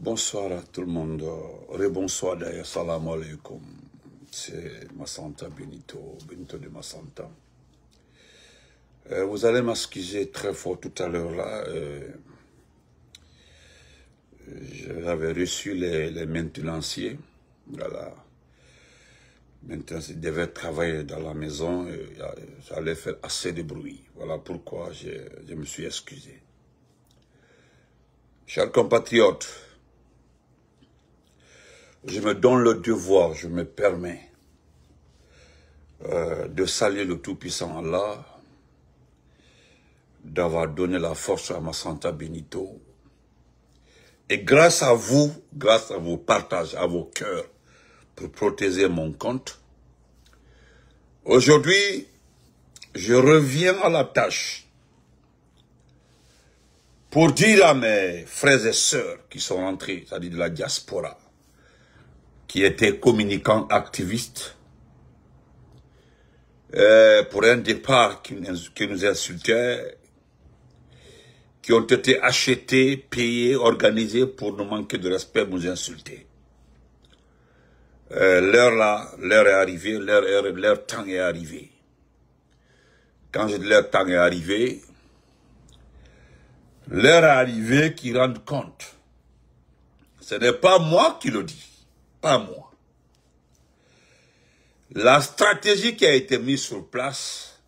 Bonsoir à tout le monde. Rebonsoir d'ailleurs, salam alaikum. C'est Massanta Benito, Benito de Massanta. Vous allez m'excuser très fort tout à l'heure là. J'avais reçu les maintenanciers. Voilà. Maintenant, ils devaient travailler dans la maison. Ça allait faire assez de bruit. Voilà pourquoi je me suis excusé. Chers compatriotes, je me donne le devoir, je me permets de saluer le Tout-Puissant Allah, d'avoir donné la force à Massanta Benito. Et grâce à vos partages, à vos cœurs, pour protéger mon compte, aujourd'hui, je reviens à la tâche pour dire à mes frères et sœurs qui sont rentrés, c'est-à-dire de la diaspora, qui étaient communicants activistes, pour un départ qui nous insultait, qui ont été achetés, payés, organisés pour nous manquer de respect, nous insulter. L'heure est arrivée, leur temps est arrivé. Quand je dis leur temps est arrivé, l'heure est arrivée qu'ils rendent compte. Ce n'est pas moi qui le dis, pas moi. La stratégie qui a été mise sur place,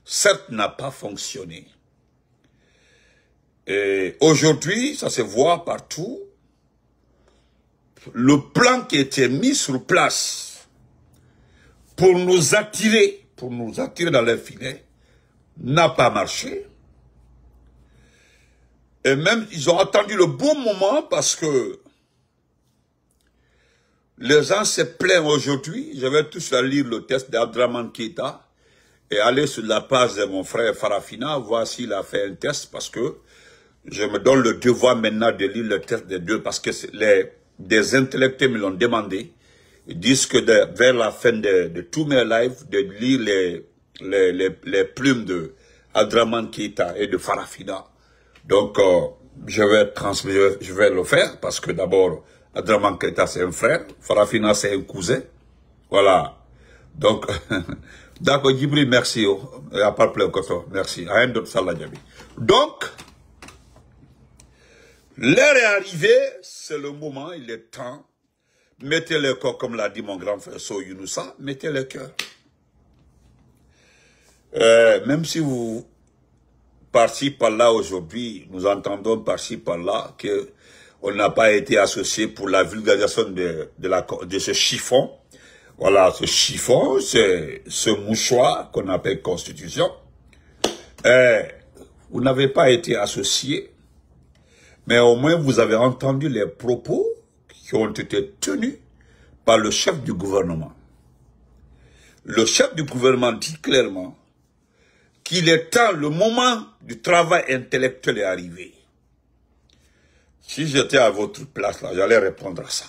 certes, n'a pas fonctionné. Et aujourd'hui, ça se voit partout, le plan qui a été mis sur place pour nous attirer dans les filets, n'a pas marché. Et même, ils ont attendu le bon moment parce que les gens se plaignent aujourd'hui. Je vais tous lire le test d'Abdraman Keita et aller sur la page de mon frère Farafina, voir s'il a fait un test parce que je me donne le devoir maintenant de lire le test des deux parce que des intellectuels me l'ont demandé. Ils disent que vers la fin de tous mes lives, de lire les plumes de Abdraman Keita et de Farafina. Donc, je vais le faire parce que d'abord, Abdraman Keita c'est un frère, Farafina c'est un cousin. Voilà. Donc, d'accord, Djibril, merci. Il n'y a pas de problème, merci. À un d'autre salat. Donc, l'heure est arrivée, c'est le moment, il est temps. Mettez le corps, comme l'a dit mon grand frère So Younoussa, mettez le cœur. Même si vous, par-ci, par-là, aujourd'hui, nous entendons par-ci, par-là, qu'on n'a pas été associé pour la vulgarisation de ce chiffon. Voilà, ce chiffon, c'est ce mouchoir qu'on appelle Constitution. Vous n'avez pas été associé. Mais au moins, vous avez entendu les propos qui ont été tenus par le chef du gouvernement. Le chef du gouvernement dit clairement qu'il est temps, le moment du travail intellectuel est arrivé. Si j'étais à votre place, là, j'allais répondre à ça.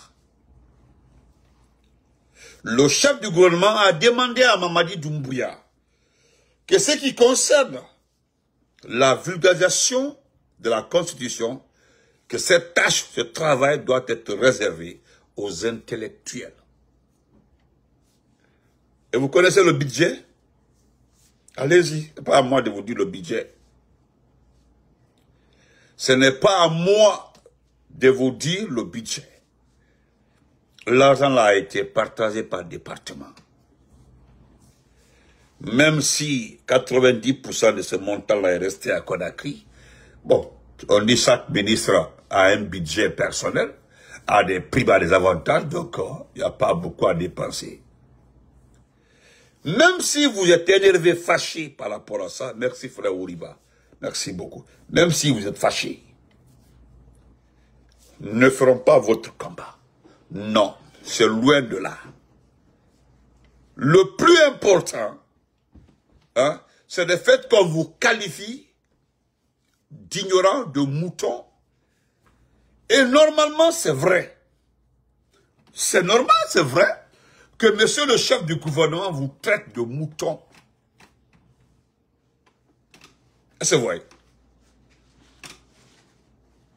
Le chef du gouvernement a demandé à Mamadi Doumbouya que ce qui concerne la vulgarisation de la Constitution, que cette tâche, ce travail doit être réservé aux intellectuels. Et vous connaissez le budget? Allez-y, ce n'est pas à moi de vous dire le budget. Ce n'est pas à moi de vous dire le budget. L'argent là a été partagé par département. Même si 90% de ce montant-là est resté à Conakry, bon, on dit chaque ministre a un budget personnel, a des primes, a des avantages, donc il n'y a pas beaucoup à dépenser. Même si vous êtes énervé, fâché par rapport à ça, merci frère Ouriba, merci beaucoup. Même si vous êtes fâché, ne feront pas votre combat. Non, c'est loin de là. Le plus important, hein, c'est le fait qu'on vous qualifie d'ignorants, de moutons. Et normalement, c'est vrai. C'est normal, c'est vrai, que monsieur le chef du gouvernement vous traite de moutons. Est-ce que vous voyez?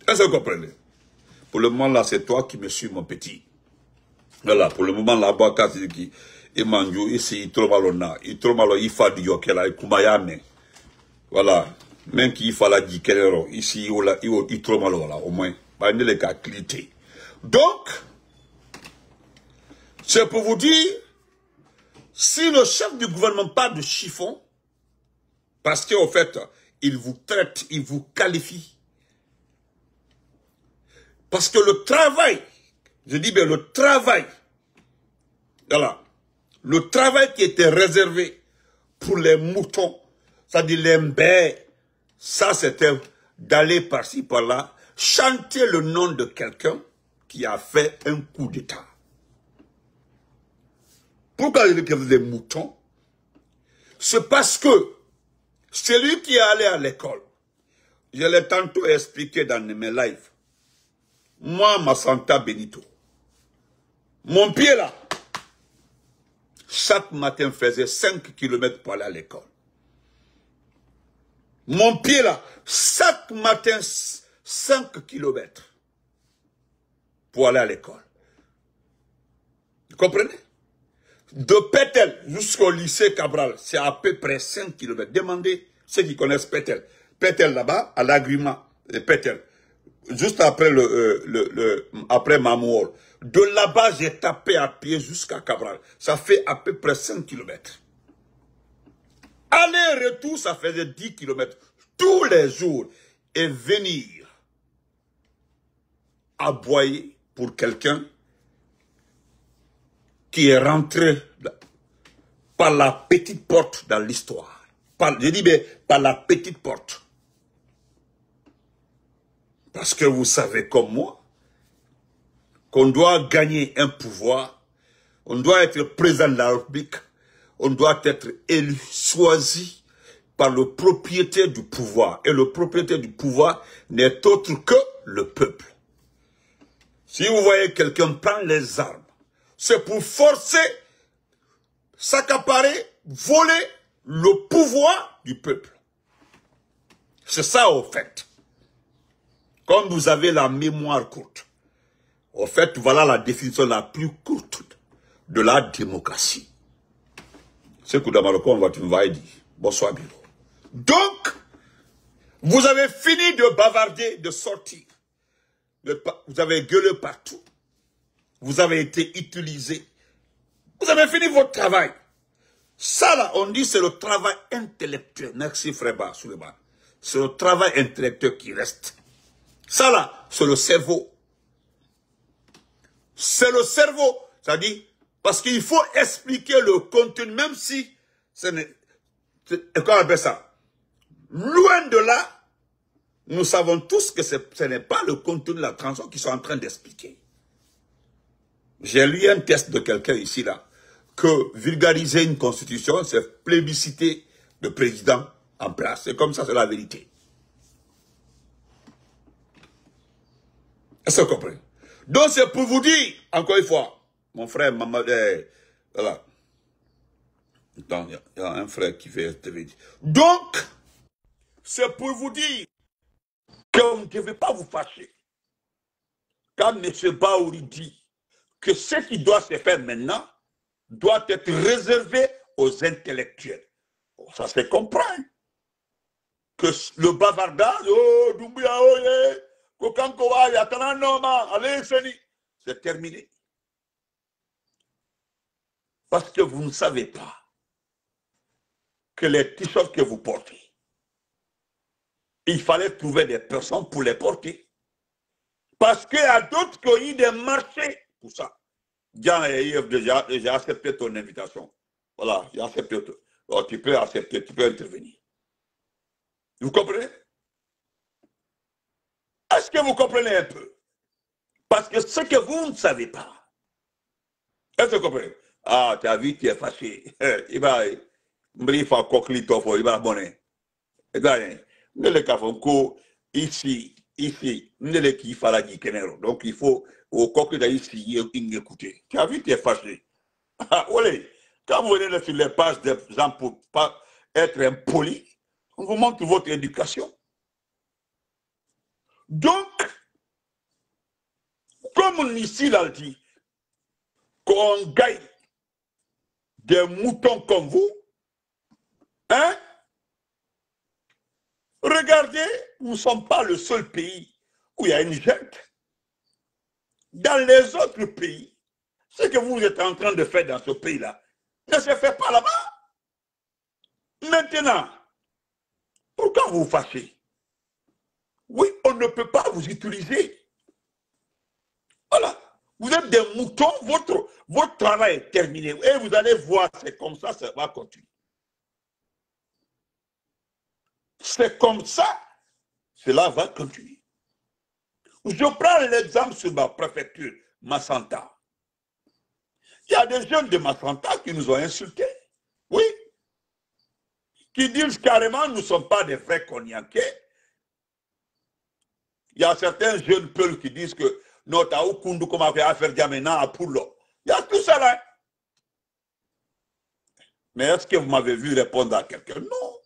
Est-ce que vous comprenez? Pour le moment, là, c'est toi qui me suis, mon petit. Voilà, pour le moment, là-bas, quand c'est qui, il mange, ici, il trouve malona, il trouve malona, il fait du yokela, il kumayane. Voilà. Même qu'il fallait dire qu'elle ici, il trouve malona, au moins. Bah, il n'est qu'à cliquer. Donc, c'est pour vous dire, si le chef du gouvernement parle de chiffon, parce qu'en fait, il vous traite, il vous qualifie. Parce que le travail, je dis bien le travail, voilà, le travail qui était réservé pour les moutons, c'est-à-dire les mbés, ça c'était d'aller par-ci, par-là, chanter le nom de quelqu'un qui a fait un coup d'État. Pourquoi je dis que vous êtes des moutons? C'est parce que celui qui est allé à l'école, je l'ai tantôt expliqué dans mes lives, moi, Massanta Benito, mon pied là, chaque matin faisait 5 km pour aller à l'école. Mon pied là, chaque matin 5 km pour aller à l'école. Vous comprenez? De Pétel jusqu'au lycée Cabral, c'est à peu près 5 km. Demandez ceux qui connaissent Pétel. Pétel là-bas, à l'agrément de Pétel. Juste après après Mamouol. De là-bas, j'ai tapé à pied jusqu'à Cabral. Ça fait à peu près 5 km. Aller-retour, ça faisait 10 km. Tous les jours. Et venir aboyer pour quelqu'un qui est rentré par la petite porte dans l'histoire. Je dis bien par la petite porte. Parce que vous savez comme moi qu'on doit gagner un pouvoir, on doit être président de la République, on doit être élu, choisi par le propriétaire du pouvoir. Et le propriétaire du pouvoir n'est autre que le peuple. Si vous voyez quelqu'un prendre les armes, c'est pour forcer, s'accaparer, voler le pouvoir du peuple. C'est ça au fait. Comme vous avez la mémoire courte, au fait, voilà la définition la plus courte de la démocratie. C'est que dans le on va dire. Bonsoir, bureau. Donc, vous avez fini de bavarder, de sortir. Vous avez gueulé partout. Vous avez été utilisé. Vous avez fini votre travail. Ça là, on dit c'est le travail intellectuel. Merci frère Souleymane. C'est le travail intellectuel qui reste. Ça là, c'est le cerveau. C'est le cerveau. C'est-à-dire, parce qu'il faut expliquer le contenu, même si ce n'est... Comment on appelle ça? Loin de là, nous savons tous que ce n'est pas le contenu de la transition qu'ils sont en train d'expliquer. J'ai lu un test de quelqu'un ici, là, que vulgariser une constitution, c'est plébisciter le président en place. C'est comme ça, c'est la vérité. Est-ce que vous comprenez? Donc c'est pour vous dire, encore une fois, mon frère, maman, voilà. Attends, il y a un frère qui fait TV. Donc, c'est pour vous dire que vous ne devez pas vous fâcher. Quand M. Baouri dit que ce qui doit se faire maintenant doit être réservé aux intellectuels. Ça se comprend. Que le bavardage, oh, Doumbouya, oh, Kokankowa, Yatana Noma, allez, c'est terminé. Parce que vous ne savez pas que les t-shirts que vous portez, il fallait trouver des personnes pour les porter. Parce qu'il y a d'autres qui ont eu des marchés pour ça. J'ai accepté ton invitation. Voilà, j'ai accepté. Alors, tu peux accepter, tu peux intervenir. Vous comprenez? Est-ce que vous comprenez un peu? Parce que ce que vous ne savez pas. Est-ce que vous comprenez? Ah, tu as vu, tu es fâché. Il va faire coquelito, il va abonner. Et là, le Kafonko, ici, qui fera du Kenero. Donc, il faut, au coquelito ici, écouter. Tu as vu, tu es fâché. Ah, oui. Quand vous venez sur les pages des gens pour ne pas être impoli, on vous montre votre éducation. Donc, Comme ici l'a dit, qu'on gagne des moutons comme vous, hein? Regardez, nous ne sommes pas le seul pays où il y a une junte. Dans les autres pays, ce que vous êtes en train de faire dans ce pays-là ne se fait pas là-bas. Maintenant, pourquoi vous vous fâchez? Oui, on ne peut pas vous utiliser. Voilà. Vous êtes des moutons, votre travail est terminé. Et vous allez voir, c'est comme ça va continuer. C'est comme ça, cela va continuer. Je prends l'exemple sur ma préfecture, Massanta. Il y a des jeunes de Massanta qui nous ont insultés. Oui. Qui disent carrément, nous ne sommes pas des vrais Koniankais. Il y a certains jeunes peuls qui disent que notre Aoukoundou, comme on va faire Diamena à Poulo. Il y a tout ça là. Mais est-ce que vous m'avez vu répondre à quelqu'un? Non.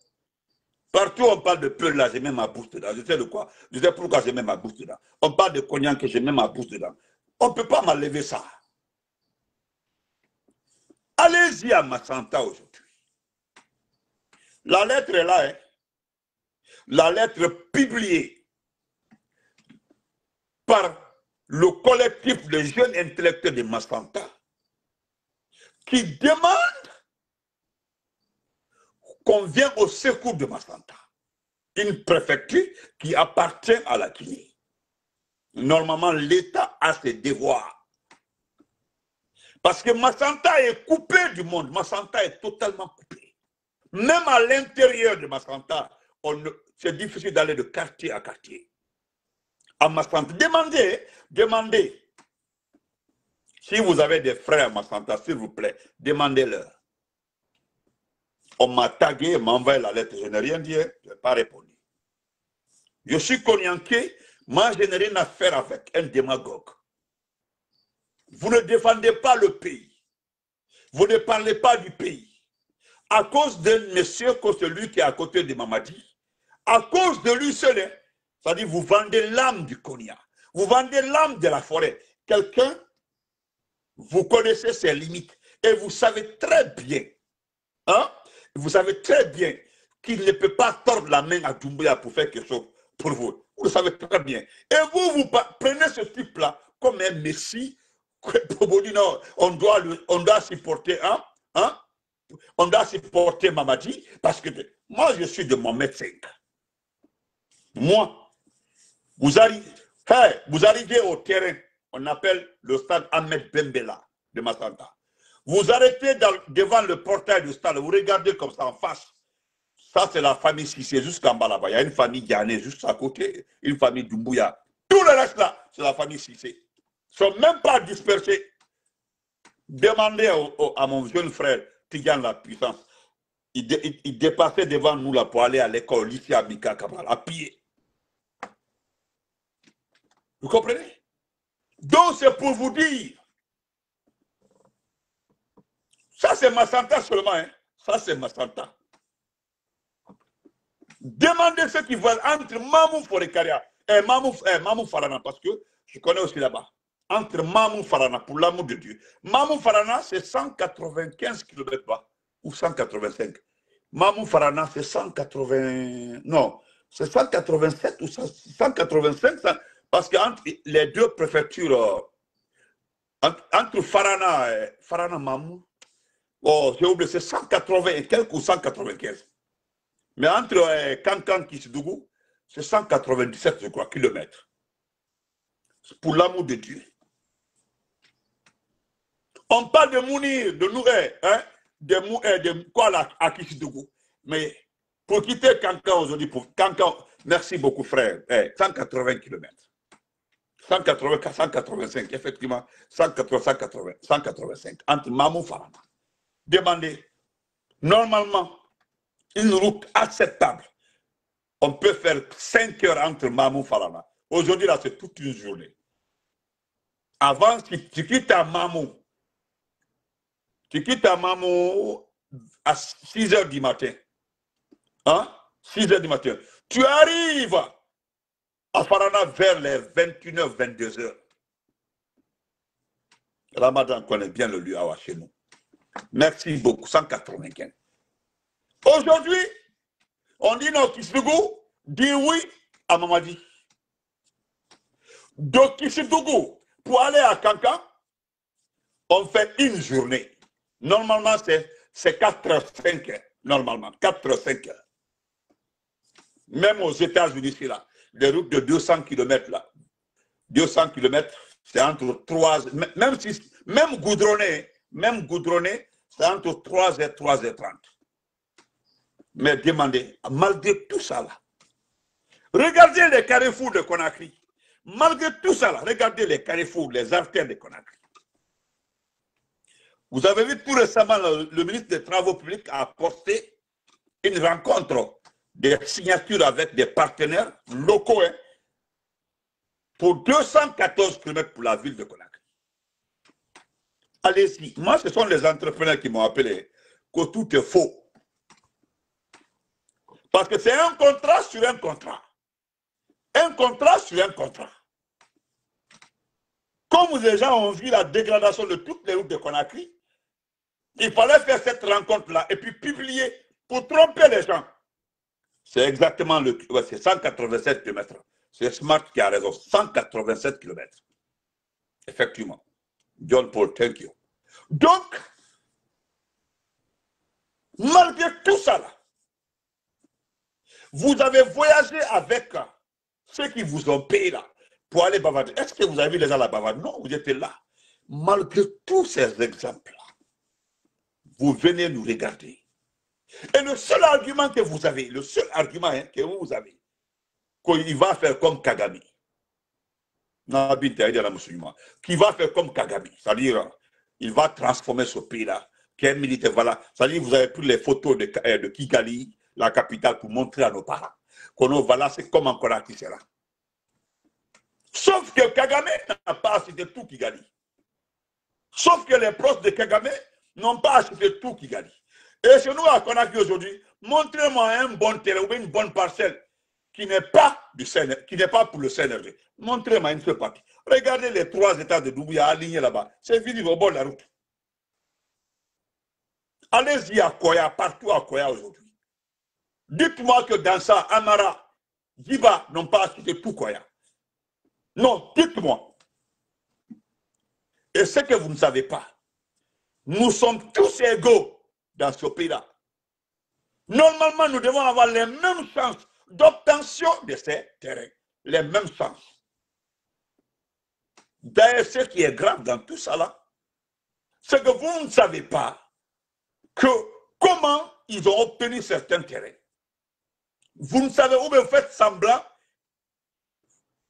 Partout on parle de peul là, j'ai même ma bouche dedans. Je sais de quoi? Je sais pourquoi j'ai même ma bouche dedans. On parle de cognac que j'ai même ma bouche dedans. On ne peut pas m'enlever ça. Allez-y à Massanta aujourd'hui. La lettre est là. Hein? La lettre publiée par le collectif des jeunes intellectuels de Massanta qui demande qu'on vienne au secours de Massanta, une préfecture qui appartient à la Guinée. Normalement, l'État a ses devoirs. Parce que Massanta est coupé du monde. Massanta est totalement coupé. Même à l'intérieur de Massanta, c'est difficile d'aller de quartier à quartier. À Massanta, demandez. Si vous avez des frères à Massanta, s'il vous plaît, demandez-leur. On m'a tagué, m'a envoyé la lettre, je n'ai rien dit, je n'ai pas répondu. Je suis Konianké, moi je n'ai rien à faire avec un démagogue. Vous ne défendez pas le pays. Vous ne parlez pas du pays. À cause d'un monsieur comme celui qui est à côté de Mamadi, à cause de lui seul, c'est-à-dire vous vendez l'âme du cognac, vous vendez l'âme de la forêt. Quelqu'un, vous connaissez ses limites et vous savez très bien, hein, vous savez très bien qu'il ne peut pas tordre la main à Doumbouya pour faire quelque chose pour vous. Vous le savez très bien. Et vous prenez ce type-là comme un messie. Pour vous dire non, on doit supporter, hein? On doit supporter Mamadi parce que moi je suis de mon médecin. Moi, vous arrivez au terrain, on appelle le stade Ahmed Bembela de Massanta. Vous arrêtez devant le portail du stade, vous regardez comme ça en face. Ça, c'est la famille Sissé, jusqu'en bas là-bas. Il y a une famille Ghanais juste à côté, une famille Doumbouya. Tout le reste là, c'est la famille Sissé. Ils ne sont même pas dispersés. Demandez à mon jeune frère Tigan la puissance. Il dépassait devant nous là pour aller à l'école, ici à Mika Kabral, à pied. Vous comprenez? Donc c'est pour vous dire, ça c'est Massanta seulement, hein? Ça c'est Massanta. Demandez ce qu'ils veulent entre Mamou Forekaria et Mamou Farana, parce que je connais aussi là-bas. Entre Mamou Farana, pour l'amour de Dieu. Mamou Farana, c'est 195 km bas, ou 185. Mamou Farana, c'est 180... Non, c'est 187 ou 185, parce qu'entre les deux préfectures, entre Farana et Farana Mamou, oh, j'ai oublié, c'est 180 et quelques ou 195. Mais entre Kankan et Kissidougou, c'est 197, je crois, kilomètres. Pour l'amour de Dieu. On parle de Mounir, de Nouré, hein, de quoi là, à Kissidougou. Mais pour quitter Kankan aujourd'hui, pour Kankan, merci beaucoup frère, 180 km. 180, 185, effectivement, 180, 185, entre Mamou et Farana. Demandez, normalement, une route acceptable. On peut faire 5 heures entre Mamou et Farana. Aujourd'hui, là, c'est toute une journée. Avant, si tu quittes à Mamou, à 6 heures du matin. Hein? 6 heures du matin. Tu arrives à Farana vers les 21h, 22h. Ramadan connaît bien le lieu chez nous. Merci beaucoup, 195. Aujourd'hui, on dit non, Kissougou dit oui à Mamadi. De Kissougou, pour aller à Kankan, on fait une journée. Normalement, c'est 4 h 5 heures. Normalement, 4 h 5 heures. Même aux États-Unis, c'est là. Des routes de 200 km là. 200 km, c'est entre 3, même goudronné, c'est entre 3 et 3h30. Mais demandez, malgré tout ça là, regardez les carrefours de Conakry. Malgré tout ça là, regardez les carrefours, les artères de Conakry. Vous avez vu tout récemment, le ministre des Travaux publics a posté une rencontre de signature avec des partenaires locaux pour 214 km pour la ville de Conakry. Allez-y. Moi, ce sont les entrepreneurs qui m'ont appelé que tout est faux. Parce que c'est un contrat sur un contrat. Un contrat sur un contrat. Comme les gens ont vu la dégradation de toutes les routes de Conakry, il fallait faire cette rencontre-là et puis publier pour tromper les gens. C'est exactement c'est 187 km. C'est Smart qui a raison. 187 km. Effectivement. John Paul, thank you. Donc, malgré tout ça, là, vous avez voyagé avec ceux qui vous ont payé là pour aller bavarder. Est-ce que vous avez vu les gens là bavarder? Non, vous étiez là. Malgré tous ces exemples-là, vous venez nous regarder. Et le seul argument que vous avez, le seul argument que vous avez, qu'il va faire comme Kagame, qui va faire comme Kagame, c'est-à-dire, il va transformer ce pays-là, qui est militaire, voilà. C'est-à-dire, vous avez pris les photos de Kigali, la capitale, pour montrer à nos parents. Qu'on voilà, c'est comme en Conakry, c'est là. Sauf que Kagame n'a pas acheté tout Kigali. Sauf que les proches de Kagame n'ont pas acheté tout Kigali. Et chez nous, à Conakry aujourd'hui, montrez-moi un bon terrain ou une bonne parcelle qui n'est pas pour le CNRD. Montrez-moi une seule partie. Regardez les 3 États de Doumbouya alignés là-bas. C'est fini au bord de la route. Allez-y à Koya, partout à Koya aujourd'hui. Dites-moi que dans ça, Amara, Djiba n'ont pas acheté tout Koya. Non, dites-moi. Et ce que vous ne savez pas, nous sommes tous égaux dans ce pays-là. Normalement, nous devons avoir les mêmes chances d'obtention de ces terrains. Les mêmes chances. D'ailleurs, ce qui est grave dans tout ça là, c'est que vous ne savez pas que comment ils ont obtenu certains terrains. Vous ne savez où vous faites semblant.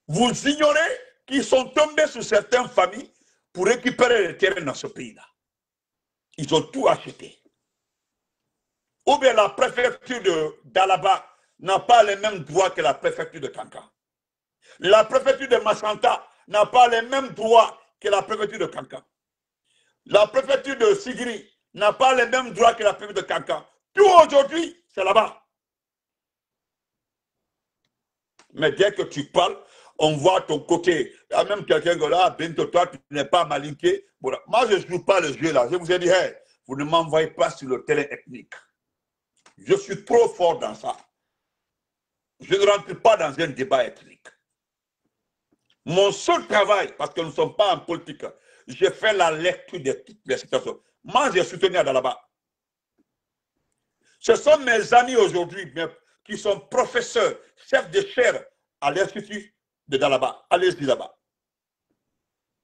Vous ignorez qu'ils sont tombés sur certaines familles pour récupérer les terrains dans ce pays-là. Ils ont tout acheté. Ou bien la préfecture d'Alaba n'a pas les mêmes droits que la préfecture de Kankan. La préfecture de Massanta n'a pas les mêmes droits que la préfecture de Kankan. La préfecture de Sigiri n'a pas les mêmes droits que la préfecture de Kankan. Tout aujourd'hui, c'est là-bas. Mais dès que tu parles, on voit ton côté. Il y a même quelqu'un qui là, bientôt toi, tu n'es pas malinqué. Voilà. Moi, je ne joue pas le jeu là. Je vous ai dit, hey, vous ne m'envoyez pas sur le terrain ethnique. Je suis trop fort dans ça. Je ne rentre pas dans un débat ethnique. Mon seul travail, parce que nous ne sommes pas en politique, j'ai fait la lecture de toutes les situations. Moi, j'ai soutenu à Dalaba. Ce sont mes amis aujourd'hui qui sont professeurs, chefs de chaire à l'Institut de Dalaba. Allez-y là-bas.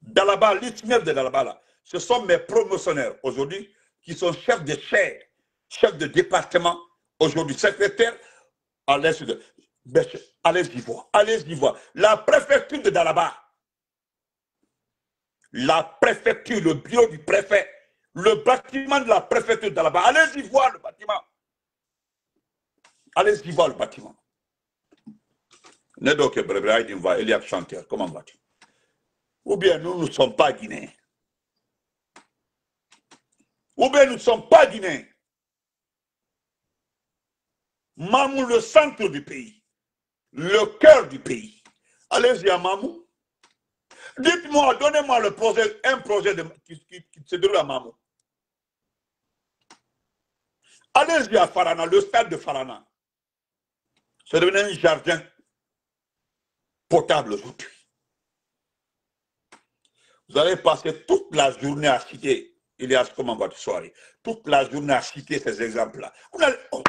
Dalaba, l'ITMEF de Dalaba, là, ce sont mes promotionnaires aujourd'hui qui sont chefs de chaire, chefs de département, aujourd'hui secrétaire à l'Institut de... Allez-y voir, allez-y voir. La préfecture de Dalaba, la préfecture, le bureau du préfet, le bâtiment de la préfecture de Dalaba, allez-y voir le bâtiment. Allez-y voir le bâtiment. Nedo Kebrebraïd, Eliab Chanteur, comment vas-tu? Ou bien nous ne sommes pas Guinéens. Ou bien nous ne sommes pas Guinéens. Mamou, le centre du pays, le cœur du pays. Allez-y à Mamou. Dites-moi, donnez-moi le projet, un projet qui se déroule à Mamou. Allez-y à Farana, le stade de Farana. C'est devenu un jardin potable aujourd'hui. Vous allez passer toute la journée à citer, il y a comme en votre soirée, toute la journée à citer ces exemples-là. Oh,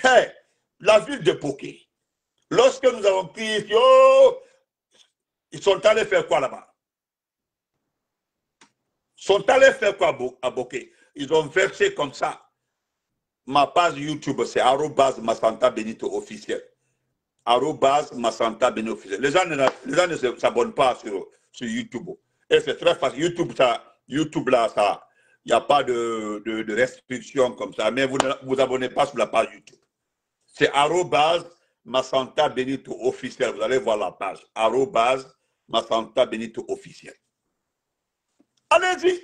hey, la ville de Boké, lorsque nous avons pris, oh, ils sont allés faire quoi là-bas? Ils sont allés faire quoi à Boké? Ils ont versé comme ça. Ma page YouTube, c'est @Massanta Benito officiel. @Massanta Benito officiel. Les gens ne s'abonnent pas sur YouTube. Et c'est très facile. YouTube là, ça, il n'y a pas de restriction comme ça. Mais vous ne vous abonnez pas sur la page YouTube. C'est @Massanta Benito officiel. Vous allez voir la page. @Massanta Benito officiel. Allez-y.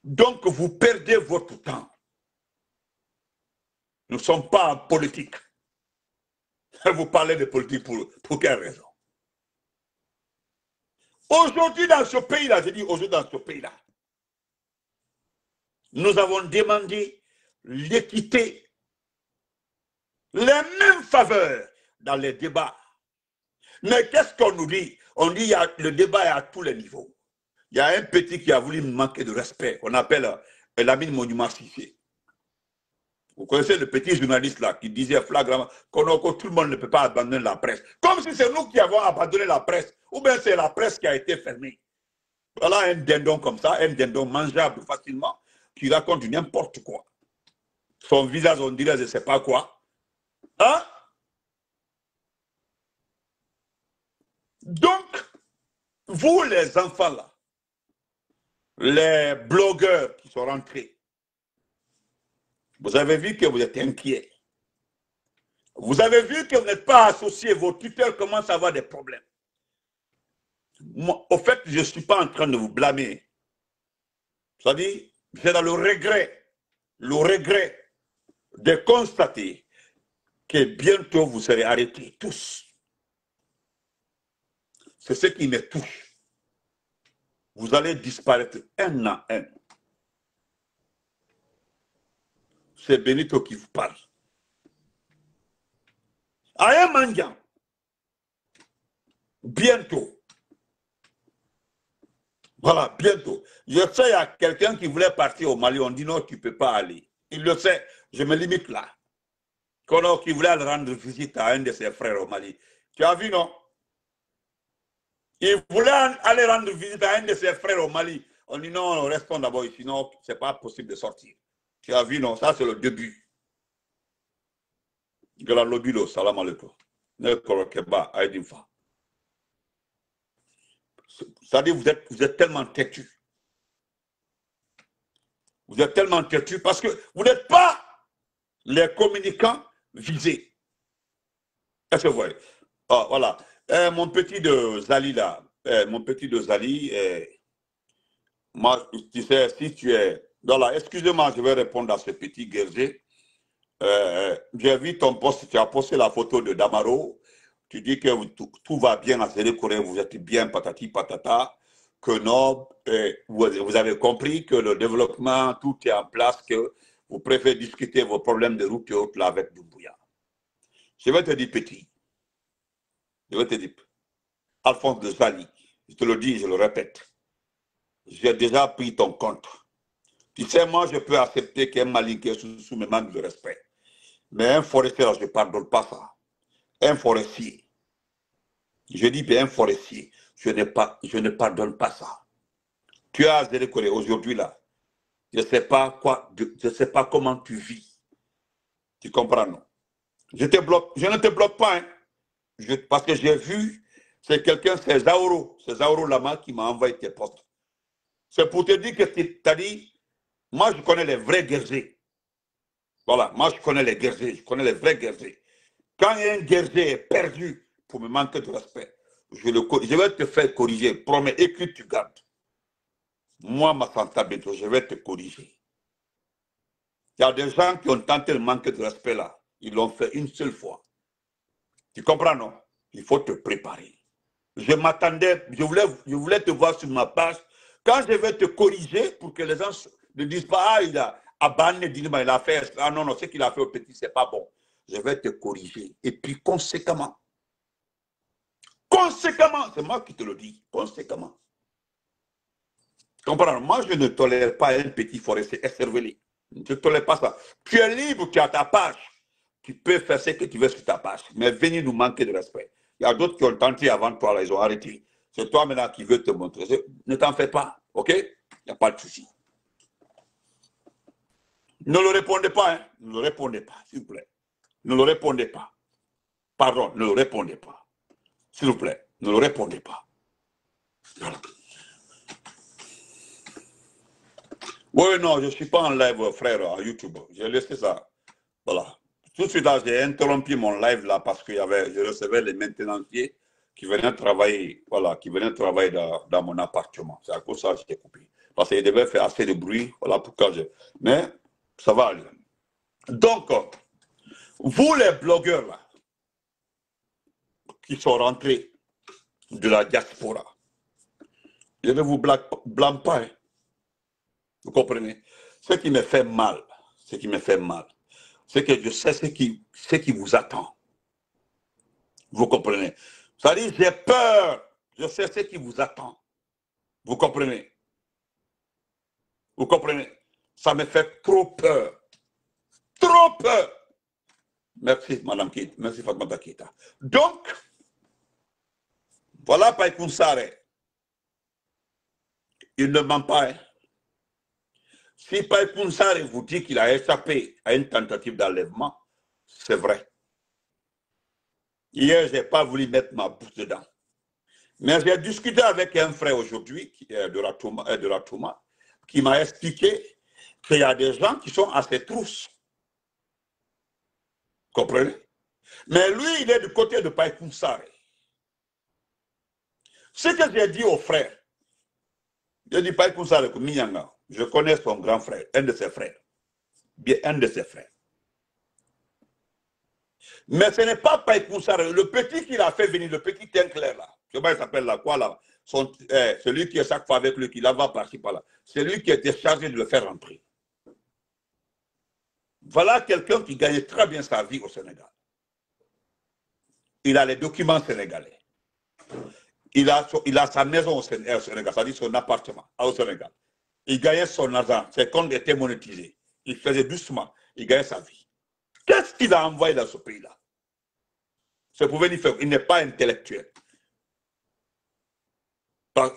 Donc, vous perdez votre temps. Nous ne sommes pas en politique. Vous parlez de politique pour quelle raison? Aujourd'hui, dans ce pays-là, je dis aujourd'hui dans ce pays-là, nous avons demandé l'équité, les mêmes faveurs dans les débats. Mais qu'est-ce qu'on nous dit? On dit que le débat est à tous les niveaux. Il y a un petit qui a voulu me manquer de respect, qu'on appelle Lamine Monument Sissé. Vous connaissez le petit journaliste là qui disait flagramment que tout le monde ne peut pas abandonner la presse. Comme si c'est nous qui avons abandonné la presse, ou bien c'est la presse qui a été fermée. Voilà un dindon comme ça, un dindon mangeable facilement, qui raconte n'importe quoi. Son visage, on dirait je ne sais pas quoi. Hein? Donc, vous les enfants là, les blogueurs qui sont rentrés, vous avez vu que vous êtes inquiets. Vous avez vu que vous n'êtes pas associés, vos tuteurs commencent à avoir des problèmes. Moi, au fait, je ne suis pas en train de vous blâmer. C'est-à-dire, j'ai dans le regret de constater que bientôt vous serez arrêtés tous. C'est ce qui me touche. Vous allez disparaître un à un. C'est Benito qui vous parle. À un mendiant, bientôt. Voilà, bientôt. Je sais, il y a quelqu'un qui voulait partir au Mali, on dit non, tu ne peux pas aller. Il le sait, je me limite là. Kono qui voulait rendre visite à un de ses frères au Mali. Tu as vu, non? Il voulait aller rendre visite à un de ses frères au Mali. On dit non, restons d'abord ici, sinon ce n'est pas possible de sortir. Tu as vu, non? Ça, c'est le début. Galabilo, salam alaikum. C'est-à-dire, vous êtes tellement têtu. Vous êtes tellement têtu parce que vous n'êtes pas les communicants visés. Est-ce que vous voyez? Oh, voilà. Mon petit de Zali, là, moi, tu sais, si tu es... Voilà, excusez-moi, je vais répondre à ce petit guerrier. J'ai vu ton post, tu as posté la photo de Damaro. Tu dis que tout va bien à Zélékoré, vous êtes bien patati patata, que non, vous avez compris que le développement, tout est en place, que vous préférez discuter vos problèmes de route et autres là avec Doumbouya. Je vais te dire petit. Je vais te dire, Alphonse de Zali, je te le dis, je le répète. J'ai déjà pris ton compte. Tu sais, moi, je peux accepter qu'un Malinké sous mes manques de respect. Mais un forestier, je ne pardonne pas ça. Un forestier. Je dis bien un forestier. Je ne pardonne pas ça. Tu as Zélékoré aujourd'hui là. Je ne sais pas quoi, je ne sais pas comment tu vis. Tu comprends, non? Je ne te bloque pas, hein. Parce que j'ai vu, c'est quelqu'un, c'est Zaoro Lama qui m'a envoyé tes postes. C'est pour te dire que tu as dit, moi je connais les vrais guerriers. Voilà, moi je connais les guerriers, je connais les vrais guerriers. Quand un guerrier est perdu pour me manquer de respect, je vais te faire corriger. Promets, écris, tu gardes. Moi, Massanta Benito, je vais te corriger. Il y a des gens qui ont tenté de manquer de respect là. Ils l'ont fait une seule fois. Tu comprends, non? Il faut te préparer. Je m'attendais, je voulais te voir sur ma page. Quand je vais te corriger pour que les gens ne disent pas, ah, il a abandonné, il a fait, ah non, non, ce qu'il a fait au petit, c'est pas bon. Je vais te corriger. Et puis, conséquemment, c'est moi qui te le dis, conséquemment. Comprends? Moi, je ne tolère pas un petit forestier écervelé. Je ne tolère pas ça. Tu es libre, tu as ta page. Tu peux faire ce que tu veux sur ta page. Mais venir nous manquer de respect. Il y a d'autres qui ont tenté avant toi, là, ils ont arrêté. C'est toi maintenant qui veux te montrer. Ne t'en fais pas, ok? Il n'y a pas de souci. Ne le répondez pas, hein? Ne le répondez pas, s'il vous plaît. Ne le répondez pas. Pardon, ne le répondez pas. S'il vous plaît, ne le répondez pas. Voilà. Oui, non, je ne suis pas en live, frère, à YouTube. J'ai laissé ça. Voilà. Tout de suite, j'ai interrompu mon live là parce que je recevais les maintenanciers qui venaient travailler, voilà, qui venaient travailler dans mon appartement. C'est à cause de ça que j'ai coupé. Parce qu'ils devaient faire assez de bruit, voilà pourquoi je... Mais ça va aller. Donc, vous les blogueurs là, qui sont rentrés de la diaspora, je ne vous blâme pas. Hein. Vous comprenez? Ce qui me fait mal, c'est que je sais ce qui vous attend. Vous comprenez? C'est-à-dire, j'ai peur. Je sais ce qui vous attend. Vous comprenez? Vous comprenez? Ça me fait trop peur. Trop peur. Merci, Madame Keita. Merci, Fatmata Keita. Donc, voilà Païkoun Saré. Il ne ment pas. Hein. Si Païkoun Saré vous dit qu'il a échappé à une tentative d'enlèvement, c'est vrai. Hier, je n'ai pas voulu mettre ma bouche dedans. Mais j'ai discuté avec un frère aujourd'hui de Ratouma, qui m'a expliqué qu'il y a des gens qui sont à ses trousses. Comprenez? Mais lui, il est du côté de Païkoun Saré. Ce que j'ai dit au frère, je dis Païkoun Saré, je connais son grand frère, un de ses frères. Bien, un de ses frères. Mais ce n'est pas Païkoun Saré, le petit qu'il a fait venir, le petit teint clair là. Je sais pas, il s'appelle là, quoi là? Celui qui est chaque fois avec lui, qui là va par-ci par-là. C'est lui qui a été chargé de le faire rentrer. Voilà quelqu'un qui gagne très bien sa vie au Sénégal. Il a les documents sénégalais. Il a sa maison au Sénégal, c'est-à-dire son appartement au Sénégal. Il gagnait son argent, ses comptes étaient monétisés. Il faisait doucement, il gagnait sa vie. Qu'est-ce qu'il a envoyé dans ce pays-là? C'est pour venir faire. Il n'est pas intellectuel.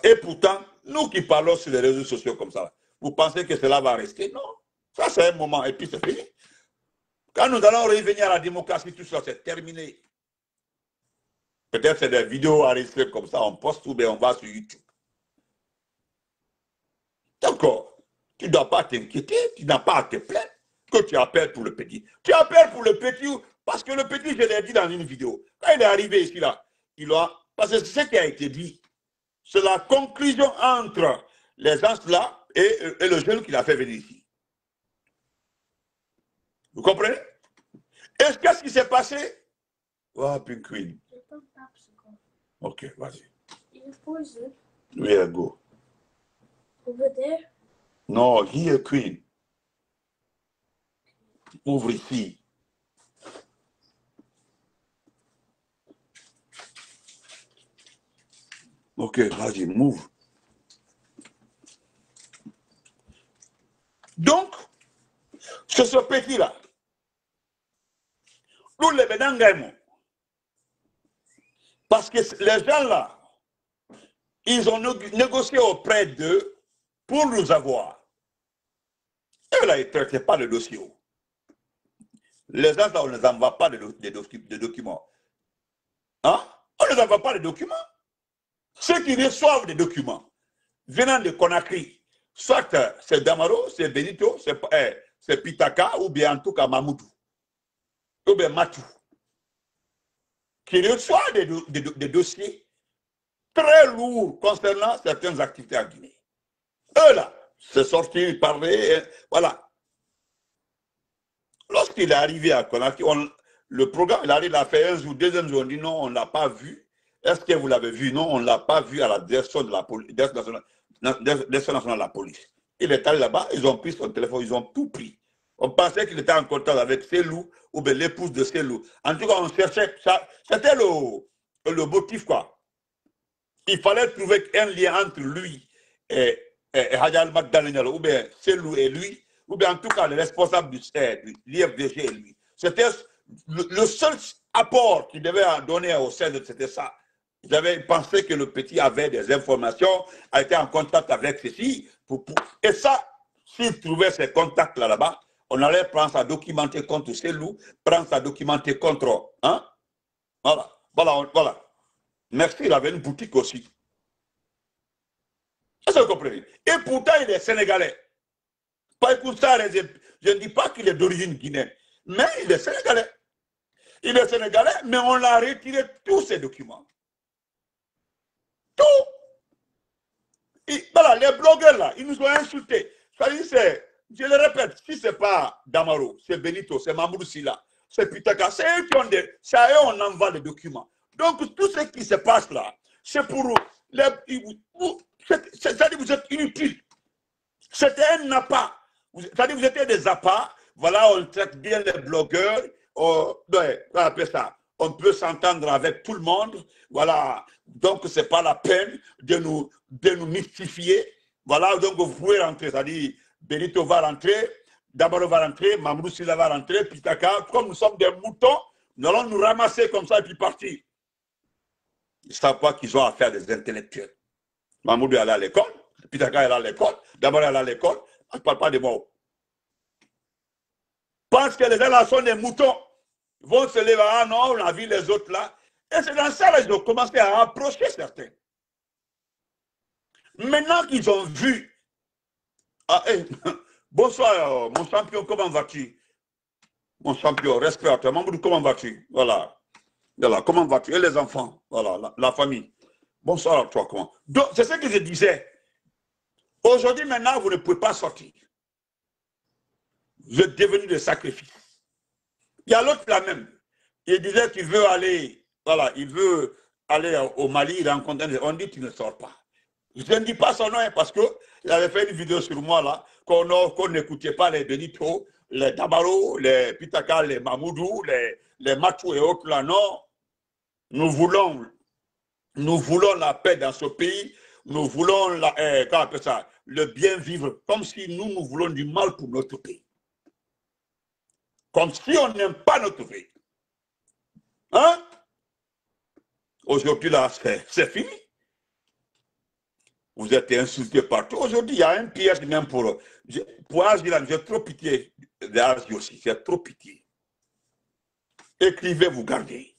Et pourtant, nous qui parlons sur les réseaux sociaux comme ça, vous pensez que cela va rester? Non. Ça, c'est un moment et puis c'est fini. Quand nous allons revenir à la démocratie, tout ça, c'est terminé. Peut-être c'est des vidéos enregistrées comme ça, on poste ou bien on va sur YouTube. D'accord. Tu ne dois pas t'inquiéter, tu n'as pas à te plaindre que tu appelles pour le petit. Tu appelles pour le petit parce que le petit, je l'ai dit dans une vidéo. Quand il est arrivé ici, là, parce que c'est ce qui a été dit. C'est la conclusion entre les gens là et le jeune qui l'a fait venir ici. Vous comprenez? Et qu'est-ce qui s'est passé? Oh, Pink Queen. Ok, vas-y. Yeah, go. Over there? No, here, Queen. Ouvre ici. Ok, vas-y, move. Donc, c'est ce petit-là. Nous les Bédangaïmons. Parce que les gens-là, ils ont négocié auprès d'eux pour nous avoir. Et là, ils ne traitaient pas le dossier. Les gens, là, on ne les envoie pas de documents. Hein? On ne les envoie pas de documents. Ceux qui reçoivent des documents venant de Conakry, soit c'est Damaro, c'est Benito, c'est Pitaka, ou bien en tout cas Mamoudou, ou bien Matou, qui reçoivent des dossiers très lourds concernant certaines activités en Guinée. Eux là, c'est sorti, parler, voilà. Lorsqu'il est arrivé à Conakry, le programme, il arrive à faire un jour, deuxième jour, on dit non, on ne l'a pas vu. Est-ce que vous l'avez vu? Non, on ne l'a pas vu à la direction de la police, direction nationale de la police. Il est allé là-bas, ils ont pris son téléphone, ils ont tout pris. On pensait qu'il était en contact avec Selou ou bien l'épouse de Selou. En tout cas, on cherchait ça. C'était le motif, quoi. Il fallait trouver un lien entre lui et Hadjal Magdalena, ou bien Selou et lui, ou bien en tout cas le responsable de l'IFDG et lui. C'était le seul apport qu'il devait donner au CED, c'était ça. Ils avaient pensé que le petit avait des informations, a été en contact avec ceci. Et ça, s'il trouvait ces contacts là-bas, on allait prendre ça documenter contre Selou, prendre ça documenter contre. Hein? Voilà, voilà, voilà. Merci, il avait une boutique aussi. Est-ce que vous comprenez? Et pourtant, il est sénégalais. Pas pour ça, je ne dis pas qu'il est d'origine guinéenne, mais il est sénégalais. Il est sénégalais, mais on l'a retiré tous ces documents. Tout. Voilà, les blogueurs là, ils nous ont insultés. Je le répète, si ce n'est pas Damaro, c'est Benito, c'est Mamoudou Silla, c'est Pitaka, c'est eux qui ont c'est à eux on envoie les documents. Donc tout ce qui se passe là, c'est pour c'est-à-dire vous êtes inutiles. C'était un appât. C'est-à-dire vous étiez des appâts. Voilà, on traite bien les blogueurs. On appelle ça. On peut s'entendre avec tout le monde. Voilà. Donc, ce n'est pas la peine de nous mystifier. Voilà, donc vous pouvez rentrer. C'est-à-dire, Benito va rentrer, Damaro va rentrer, Mamoudou Silla va rentrer, Pitaka. Comme nous sommes des moutons, nous allons nous ramasser comme ça et puis partir. Ils ne savent pas qu'ils ont affaire à des intellectuels. Mamoudou est allé à l'école, Pitaka est allé à l'école, Damaro est allé à l'école. Je ne parle pas des mots. Parce que les gens là sont des moutons. Ils vont se lever, ah non, on a vu les autres là. Et c'est dans ça qu'ils ont commencé à approcher certains. Maintenant qu'ils ont vu, ah, hey, bonsoir mon champion, comment vas-tu? Mon champion, respect à toi. Mamoudou, comment vas-tu? Voilà. Voilà, comment vas-tu? Et les enfants, voilà, la famille. Bonsoir à toi, comment? Donc, c'est ce que je disais. Aujourd'hui, maintenant, vous ne pouvez pas sortir. Vous êtes devenu des sacrifices. Il y a l'autre là même. Il disait qu'il veut aller, voilà, il veut aller au Mali, il rencontre. On dit qu'il ne sort pas. Je ne dis pas son nom parce qu'il avait fait une vidéo sur moi là, qu'on n'écoutait pas les Benito, les Damaro, les Pitaka, les Mamoudou, les Matou et autres là. Non. Nous voulons la paix dans ce pays. Nous voulons le bien vivre, comme si nous voulons du mal pour notre pays. Comme si on n'aime pas notre pays. Hein? Aujourd'hui, là, c'est fini. Vous êtes insultés partout. Aujourd'hui, il y a un piège même pour Asie, j'ai trop pitié d'Asie aussi. J'ai trop pitié. Écrivez, vous gardez.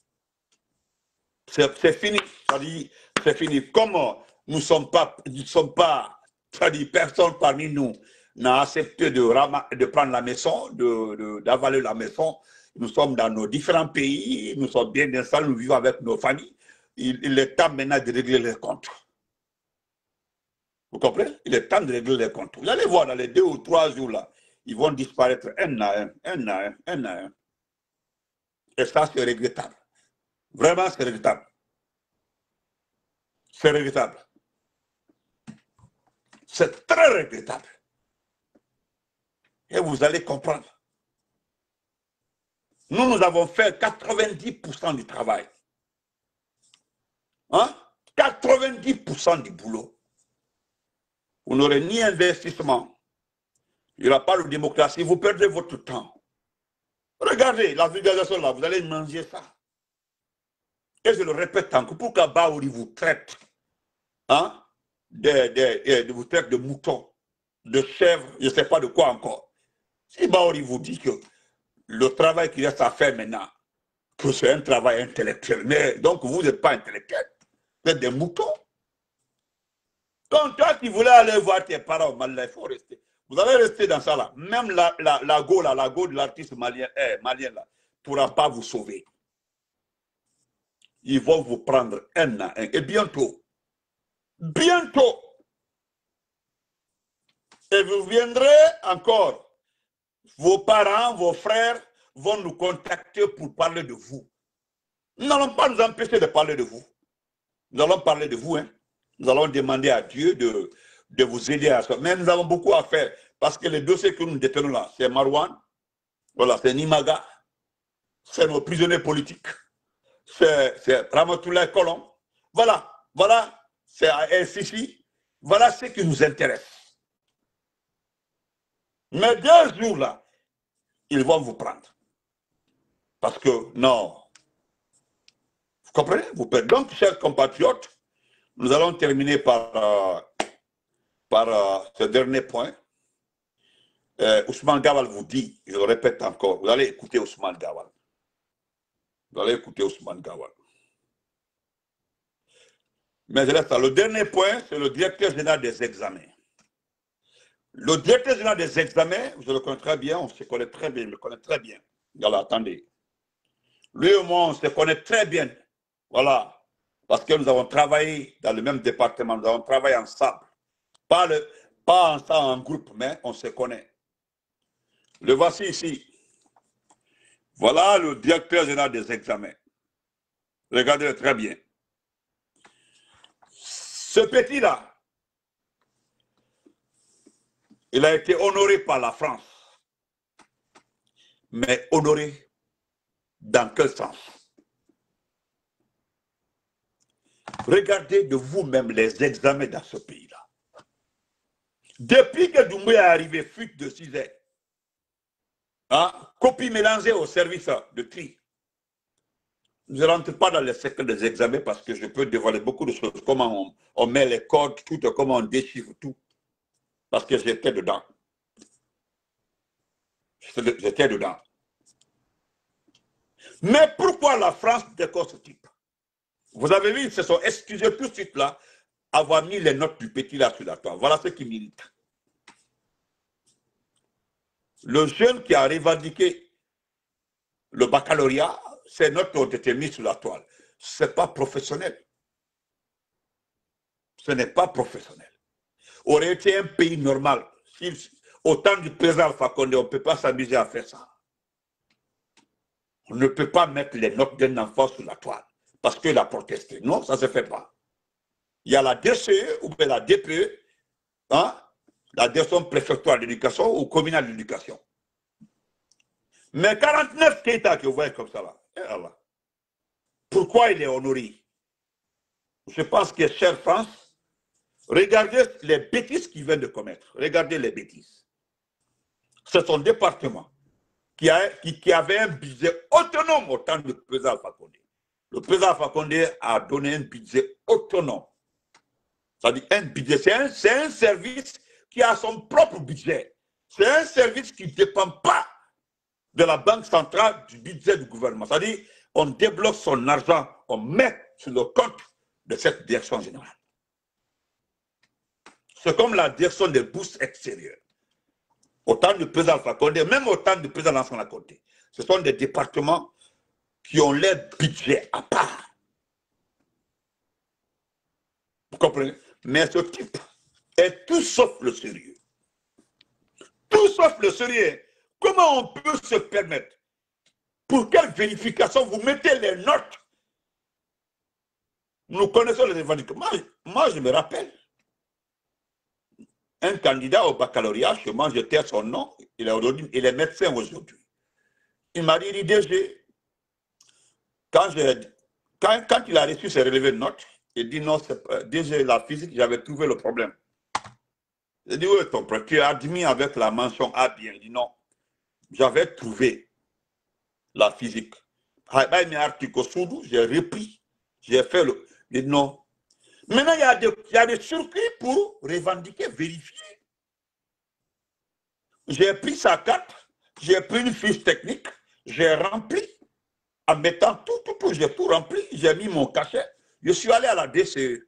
C'est fini. C'est fini. Comme nous ne sommes pas, c'est-à-dire personne parmi nous n'a accepté de prendre la maison, d'avaler la maison. Nous sommes dans nos différents pays, nous sommes bien installés, nous vivons avec nos familles. Il est temps maintenant de régler les comptes. Vous comprenez? Il est temps de régler les comptes. Vous allez voir dans les 2 ou 3 jours là, ils vont disparaître un à un. Et ça, c'est regrettable. Vraiment, c'est regrettable. C'est regrettable. C'est très regrettable. Et vous allez comprendre. Nous avons fait 90% du travail. Hein? 90% du boulot. Vous n'aurez ni investissement. Il n'y aura pas de démocratie. Vous perdez votre temps. Regardez la vulgarisation là. Vous allez manger ça. Et je le répète encore. Pour qu'Abaouri vous traite, hein, vous traite de moutons, de chèvres, je ne sais pas de quoi encore. Si Baouri vous dit que le travail qu'il reste à faire maintenant, que c'est un travail intellectuel, mais donc vous n'êtes pas intellectuel, vous êtes des moutons. Donc toi qui voulais aller voir tes parents, il faut rester. Vous allez rester dans ça là. Même la go de l'artiste malien là, ne pourra pas vous sauver. Ils vont vous prendre un à un. Et bientôt, et vous viendrez encore. Vos parents, vos frères vont nous contacter pour parler de vous. Nous n'allons pas nous empêcher de parler de vous. Nous allons parler de vous. Hein. Nous allons demander à Dieu de vous aider à ça. Mais nous avons beaucoup à faire. Parce que les dossiers que nous détenons là, c'est Marouane, voilà, c'est Nimaga, c'est nos prisonniers politiques, c'est Ramatoulaye Colomb. Voilà, voilà, c'est Sissi. Voilà ce qui nous intéresse. Mais 2 jours là, ils vont vous prendre. Parce que, non. Vous comprenez? Vous perdez. Donc, chers compatriotes, nous allons terminer par ce dernier point. Ousmane Gawal vous dit, je le répète encore, vous allez écouter Ousmane Gawal. Vous allez écouter Ousmane Gawal. Mais je laisse ça. Le dernier point, c'est le directeur général des examens. Le directeur général des examens, je le connais très bien, on se connaît très bien, il me connaît très bien. Voilà, attendez. Lui et moi, on se connaît très bien. Voilà. Parce que nous avons travaillé dans le même département, nous avons travaillé ensemble. Pas ensemble en groupe, mais on se connaît. Le voici ici. Voilà le directeur général des examens. Regardez-le très bien. Ce petit-là, il a été honoré par la France. Mais honoré dans quel sens? Regardez de vous-même les examens dans ce pays-là. Depuis que Doumbouya est arrivé, fuite de 6 heures, hein, copie mélangée au service de tri. Je ne rentre pas dans les secrets des examens parce que je peux dévoiler beaucoup de choses, comment on met les codes, tout, comment on déchiffre tout. Parce que j'étais dedans. J'étais dedans. Mais pourquoi la France décore ce type? Vous avez vu, ils se sont excusés tout de suite là, avoir mis les notes du petit là sur la toile. Voilà ce qui milite. Le jeune qui a revendiqué le baccalauréat, ces notes ont été mises sur la toile. Ce n'est pas professionnel. Ce n'est pas professionnel. Aurait été un pays normal. Au temps du président Alpha Condé, on ne peut pas s'amuser à faire ça. On ne peut pas mettre les notes d'un enfant sur la toile parce qu'il a protesté. Non, ça ne se fait pas. Il y a la DCE ou bien la DPE, hein, la direction préfectorale d'éducation ou communale d'éducation. Mais 49 Keïta que vous voyez comme ça là, Allah. Pourquoi il est honoré? Je pense que, chère France, regardez les bêtises qu'il vient de commettre. Regardez les bêtises. C'est son département qui avait un budget autonome au temps du président Alpha Condé. Le président Alpha Condé a donné un budget autonome. C'est-à-dire un budget, c'est un service qui a son propre budget. C'est un service qui ne dépend pas de la banque centrale du budget du gouvernement. C'est-à-dire on débloque son argent, on met sur le compte de cette direction générale. C'est comme la direction des bourses extérieures. Autant du président Alpha Condé, même autant du président Lansana Conté. Ce sont des départements qui ont leur budget à part. Vous comprenez? Mais ce type est tout sauf le sérieux. Tout sauf le sérieux. Comment on peut se permettre? Pour quelle vérification vous mettez les notes? Nous connaissons les revendications. Moi, je me rappelle. Un candidat au baccalauréat, chez moi, je tais son nom, il est médecin aujourd'hui. Il m'a dit, DG, quand il a reçu ses relevés de notes, il dit non, DG, la physique, j'avais trouvé le problème. J'ai dit, oui, ton problème, tu es admis avec la mention A bien. Il dit non, j'avais trouvé la physique. J'ai repris, j'ai fait le. Il dit non. Maintenant, il y a des circuits pour revendiquer, vérifier. J'ai pris sa carte, j'ai pris une fiche technique, j'ai rempli, en mettant tout, j'ai tout rempli, j'ai mis mon cachet. Je suis allé à la DCE.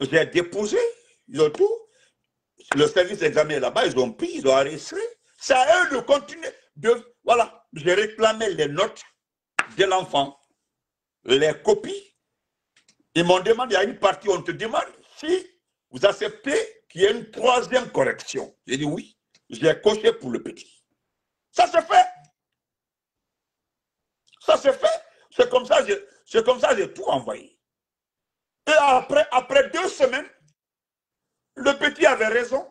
J'ai déposé, ils ont tout. Le service d'examen là-bas, ils ont pris, ils ont arrêté. C'est à eux de continuer. Voilà, j'ai réclamé les notes de l'enfant, les copies. Ils m'ont demandé, il y a une partie, on te demande si vous acceptez qu'il y ait une 3e correction. J'ai dit oui, j'ai coché pour le petit. Ça se fait. Ça se fait. C'est comme ça, j'ai tout envoyé. Et après 2 semaines, le petit avait raison.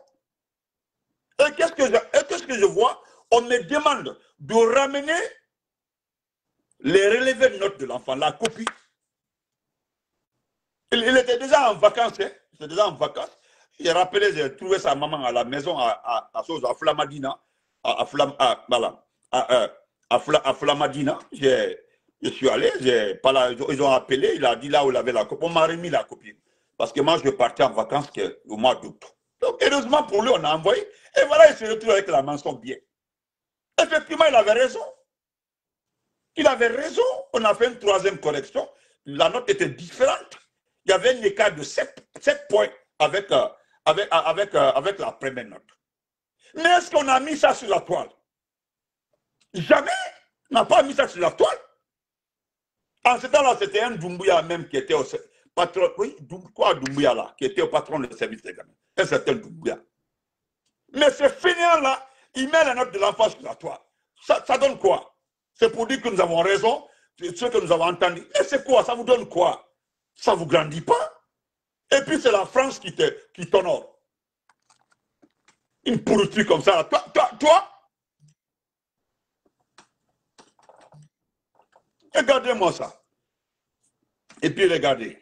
Et qu'est-ce que je vois? On me demande de ramener les relevés de notes de l'enfant, la copie. Il était déjà en vacances. Hein? Il était déjà en vacances. J'ai rappelé, j'ai trouvé sa maman à la maison à Flamadina. À Flamadina. Je suis allé, ils ont appelé, il a dit là où il avait la copie. On m'a remis la copie. Parce que moi, je partais en vacances au mois d'août. Donc, heureusement pour lui, on a envoyé. Et voilà, il se retrouve avec la mention bien. Effectivement, il avait raison. Il avait raison. On a fait une 3e correction. La note était différente. Il y avait un écart de 7 points avec la première note. Mais est-ce qu'on a mis ça sur la toile? Jamais. On n'a pas mis ça sur la toile. En ce temps-là, c'était un Doumbouya même qui était au patron. Oui, quoi Doumbouya là? Qui était au patron de service d'examen. Un certain Doumbouya. Mais ce fainéant-là, il met la note de l'enfant sur la toile. Ça donne quoi? C'est pour dire que nous avons raison, ce que nous avons entendu. Mais c'est quoi? Ça vous donne quoi? Ça ne vous grandit pas? Et puis c'est la France qui t'honore. Une pourriture comme ça. Toi, regardez-moi ça. Et puis regardez.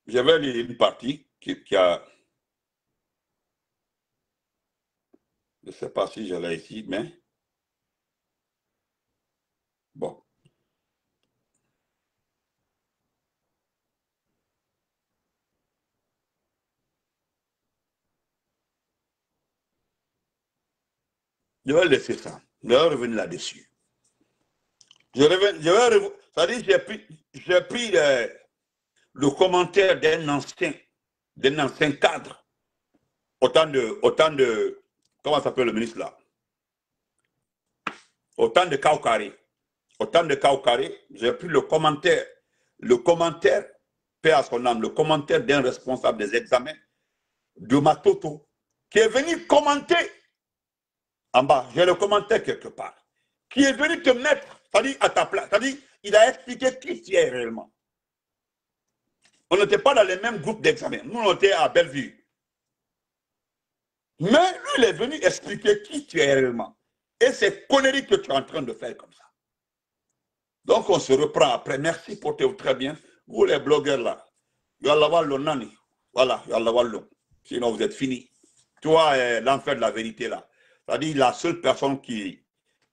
J'avais une partie qui a... Je ne sais pas si je l'ai ici, mais... Bon. Je vais laisser ça. Je vais revenir là-dessus. C'est-à-dire, j'ai pris le commentaire d'un ancien cadre. Autant de, comment s'appelle le ministre là? Autant de Kaukari. J'ai pris le commentaire, paix à son âme, le commentaire d'un responsable des examens de Matoto, qui est venu commenter en bas, j'ai le commentaire quelque part, qui est venu te mettre, c'est-à-dire à ta place, c'est-à-dire il a expliqué qui tu es réellement. On n'était pas dans les mêmes groupes d'examen, nous on était à Bellevue. Mais lui, il est venu expliquer qui tu es réellement. Et c'est conneries que tu es en train de faire comme ça. Donc on se reprend après. Merci, portez-vous très bien. Vous les blogueurs là, voilà, sinon vous êtes finis. Toi, l'enfer de la vérité là. C'est-à-dire la seule personne qui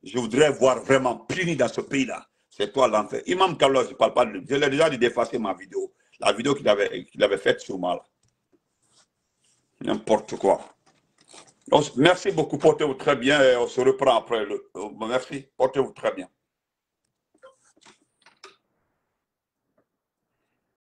je voudrais voir vraiment punie dans ce pays-là, c'est toi l'enfer. Imam Carlos, je ne parle pas de lui. Je l'ai déjà dit d'effacer ma vidéo. La vidéo qu'il avait faite sur moi là. N'importe quoi. Donc, merci beaucoup, portez-vous très bien. On se reprend après. Merci, portez-vous très bien.